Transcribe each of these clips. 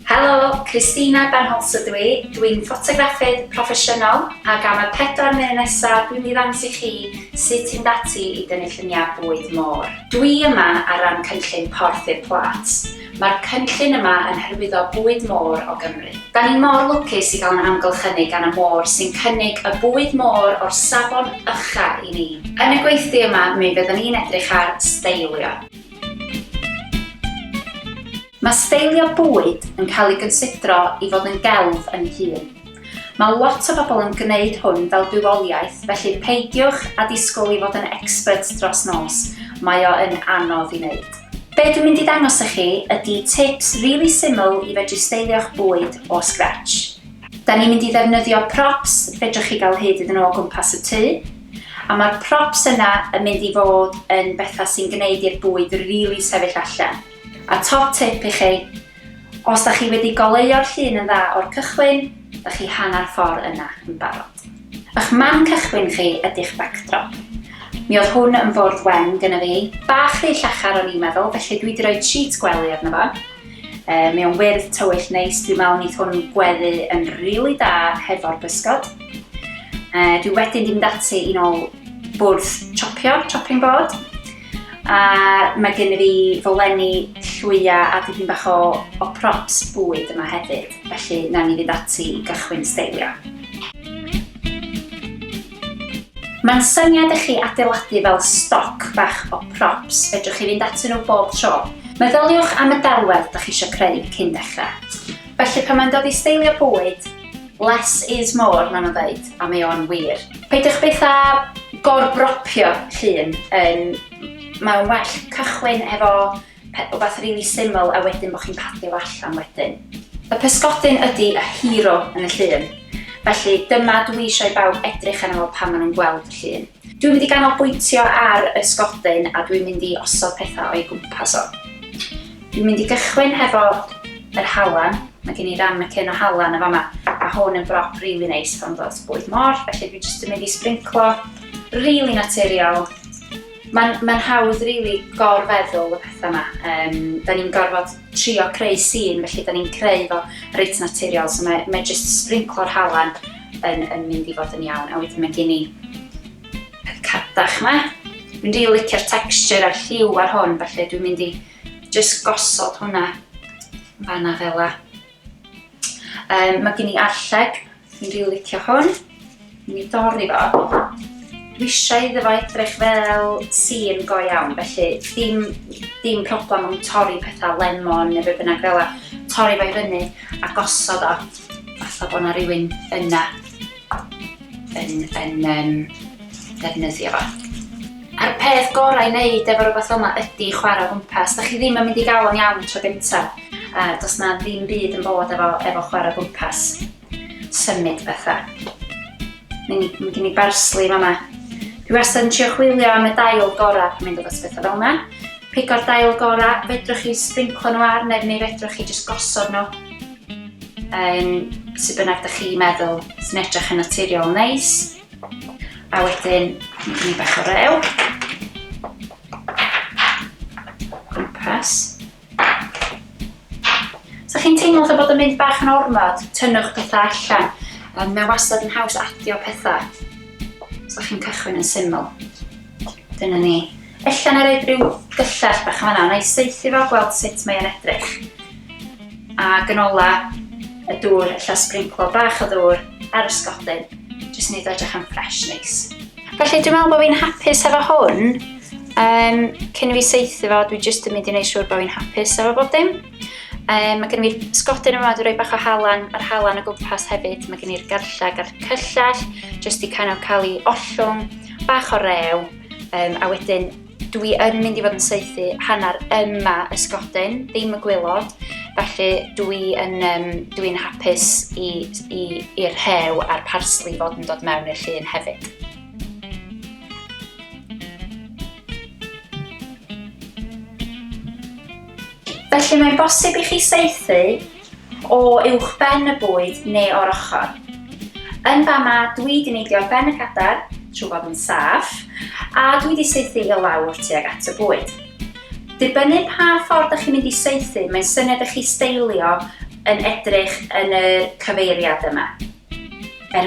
Helo, Kristina ydw i. Dwi'n ffotograffydd proffesiynol ac am y 4 munud nesaf dwi'n mynd i ddangos i chi sut i'n dati i dynnu lluniau bwyd môr. Dwi yma ar ran cynllun Porth i'r Plat. Mae'r cynllun yma yn hyrwyddo bwyd môr o Gymru. Da ni'n mor lwcus i gael yn amgylchynu gan y môr sy'n cynnig y bwyd môr o'r safon ucha i ni. Yn y gweithdy yma, mi fyddwn ni'n edrych ar Steilio. Mae steilio bwyd yn cael ei gynsidro i fod yn gelf yn ei hun. Mae lot o bobl yn gwneud hwn fel bywoliaeth, felly peidiwch a disgwyl i fod yn expert dros nos. Mae o yn anodd i wneud. Be dwi'n mynd i ddangos i chi ydy tips rili syml i fedru steilio'ch bwyd o scratch. Da ni'n mynd i ddefnyddio props fedrwch chi gael hyd iddyn nhw o gwmpas y tŷ. A mae'r props yna yn mynd i fod yn bethau sy'n gwneud i'r bwyd rili sefyll allan. A top tip i chi, os da chi wedi goleuo'r llun yn dda o'r cychwyn, da chi hanner ffordd yna yn barod. Ych man cychwyn chi ydy'ch backdrop. Mi oedd hwn yn fwrdd wen gyda fi, bach rhy llachar o'n i'n meddwl, felly dwi wedi rhoi sheet gwely arno fo. Mae o'n wyrdd tywyll neis, dwi'n meddwl wneith hwn gweddu yn rili da hefo'r bysgod. Dwi wedyn dim dati i nôl bwrdd chopping board. A mae gen i fi folenni llwya a dipyn bach o props bwyd yma hefyd, felly na ni fynd ati i gychwyn steilio. Mae'n syniad i chi adeiladu fel stoc bach o props, fedrwch chi fynd ati nhw bob tro. Meddyliwch am y delwedd da chi eisiau creu cyn dechrau. Felly pan mae'n dod i steilio bwyd, less is more, maen nhw'n dweud, a mae o'n wir. Peidiwch byth â gorbropio llun Mae'n well cychwyn efo rhywbeth rili syml a wedyn bod chi'n padio allan wedyn. Y pysgodyn ydy y hero yn y llun. Felly dyma dwi eisiau i bawb edrych arno fo pan maen nhw'n gweld y llun. Dwi'n mynd i ganolbwyntio ar y sgodyn a dwi'n mynd i osod pethau o'i gwmpas o. Dwi'n mynd i gychwyn hefo yr halan. Mae gen i ramekin o halan y fama. A hwn yn brop rili neis pan dod bwyd môr. Felly dwi'n jyst yn mynd i sbrinclo rili naturiol. Mae'n hawdd rili gorfeddwl y pethau yma. Da ni'n gorfod trio creu sîn, felly da ni'n creu fo reit naturiol. So mae jyst sbrinclo'r halan yn mynd i fod yn iawn. A wedyn mae gen i y cadach yma. Dwi'n rili licio'r texture a'r lliw ar hwn, felly dwi'n mynd i jyst gosod hwnna fanna fel la. Mae gen i arlleg, dwi'n rili licio hwn. Dwi'n mynd i dorri fo. Dwi eisiau iddo fo edrych fel sîn go iawn, felly dim problem am torri pethau lemon neu be bynnag fel la. Torri fo i fyny a gosod o, fatha bod yna rhywun yna yn defnyddio fo. A'r peth gorau i wneud efo rhywbeth fel yma ydy chwarae o gwmpas. Da chi ddim yn mynd i gael o'n iawn tro gyntaf. Does na ddim byd yn bod efo chwarae o gwmpas. Symud bethau. Mae gen i barsli yma. Dwi wastad yn trio chwilio am y dail gorau pan mynd o ddod bethau fel yna. Pigo'r dail gorau, fedrwch chi sbrinclo nhw ar neu fedrwch chi jyst gosod nhw. Sut bynnag da chi meddwl sy'n edrych yn naturiol neis. A wedyn, mae gen i bach o rew. Gwmpas. So chi'n teimlo fatha bod yn mynd bach yn ormod, tynnwch pethau allan. Mae wastad yn haws adio pethau. So chi'n cychwyn yn syml. Dyna ni. Ella na roed rhyw gyllell bach yma, na i saethu fo gweld sut mae'n edrych. A yn ola y dŵr, ella sbrinclo bach o dŵr ar y sgodyn. Jyst wneud edrych yn fresh neis. Felly dwi'n meddwl bod fi'n hapus efo hwn. Cyn fi saethu fo, dwi jyst yn mynd i wneud siŵr bod fi'n hapus efo bob dim. Mae gen i'r sgodyn yma, dwi'n rhoi bach o halan, yr halan o gwmpas hefyd. Mae gen i'r garlleg a'r cyllell, jyst i cael ei ollwng, bach o rew. A wedyn, dwi yn mynd i fod yn saethu hanner yma y sgodyn, ddim y gwylod. Felly dwi'n hapus i'r rhew a'r parsli fod yn dod mewn i'r llun hefyd. Felly mae'n bosib i chi saethu o uwch ben y bwyd neu o'r ochr. Yn fama dwi wedi neidio ben y cadar trwy fod yn saff a dwi wedi saethu i lawr tuag at y bwyd. Dibynnu pa ffordd ydych chi'n mynd i saethu, mae'n syniad ych chi steilio yn edrych yn y cyfeiriad yma,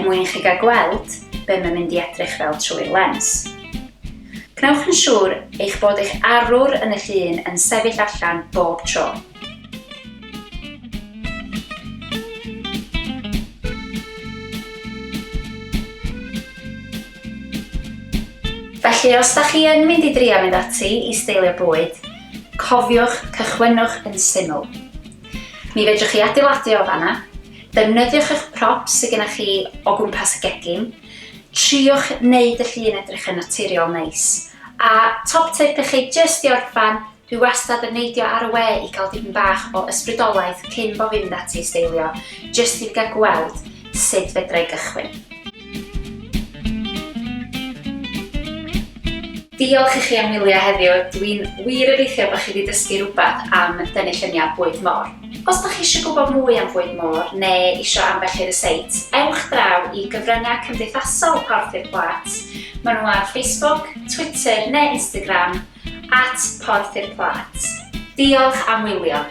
mwyn chi gael gweld be mae'n mynd i edrych fel trwy'r lens. Gwnewch yn siŵr eich bod eich arwr yn y llun yn sefyll allan bob tro. Felly, os da chi yn mynd i drio mynd ati i steilio bwyd, cofiwch cychwynnwch yn syml. Mi fedrwch chi adeiladu o fanna, defnyddiwch eich props sydd gennych chi o gwmpas y gegin, triwch wneud y llun edrych yn naturiol neis. A top tip i chi jyst i orffan, dwi wastad yn neidio ar y we i gael dipyn bach o ysbrydolaeth cyn bo fynd ati i steilio, jyst i gael gweld sut fedra i gychwyn. Diolch i chi am wylio heddiw, dwi'n wir obeithio bod chi wedi dysgu rhywbeth am dynnu lluniau bwyd môr. Os ydych chi eisiau gwybod mwy am bwyd môr neu eisiau ambell i'r seit, ewch draw i gyfryngau cymdeithasol Porth i'r Plat. Maen nhw ar Facebook, Twitter neu Instagram @Porth i'r Plat. Diolch am wylio.